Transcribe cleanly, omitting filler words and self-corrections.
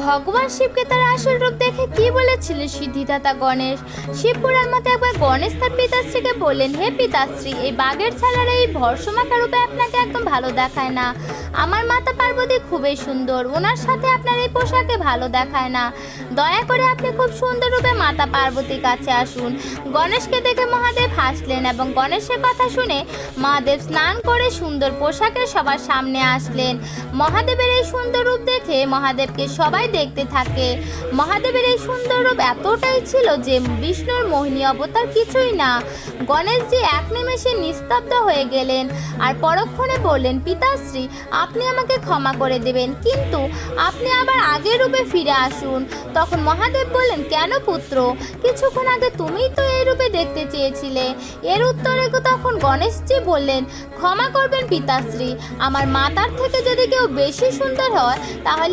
ভগবান শিবকে তার আসল রূপ দেখে কি বলেছিলেন সিদ্ধিদাতা গণেশ? শিবপুরাণ মতে একবার গণেশ তার পিতাশ্রীকে বললেন, হে পিতাশ্রী, এই বাঘের ছালার এই ভরসমাখা রূপে আপনাকে একদম ভালো দেখায় না। আমার মাতা পার্বতী খুবই সুন্দর, ওনার সাথে আপনার এই পোশাকে ভালো দেখায় না। দয়া করে আপনি খুব সুন্দর রূপে মাতা পার্বতীর কাছে আসুন। গণেশকে দেখে মহাদেব হাসলেন এবং গণেশের কথা শুনে মহাদেব স্নান করে সুন্দর পোশাকে সবার সামনে আসলেন। মহাদেবের এই সুন্দর রূপ দেখে মহাদেবকে সবাই দেখতে থাকে। মহাদেবের এই সুন্দর রূপ এতটাই ছিল যে বিষ্ণুর মোহিনী অবতার কিছুই না। গণেশজি এক নিমেষে নিস্তব্ধ হয়ে গেলেন আর পরক্ষণে বললেন, পিতাশ্রী, আপনি আমাকে ক্ষমা করে দেবেন, কিন্তু আপনি আবার আগের রূপে ফিরে আসুন। তখন মহাদেব বললেন, কেন পুত্র? কিছুক্ষণ আগে তুমিই তো এই রূপে দেখতে চেয়েছিলে। এর উত্তরে তখন গণেশজি বললেন, ক্ষমা করবেন পিতাশ্রী, আমার মাতার থেকে যদি কেউ বেশি সুন্দর হয় তাহলে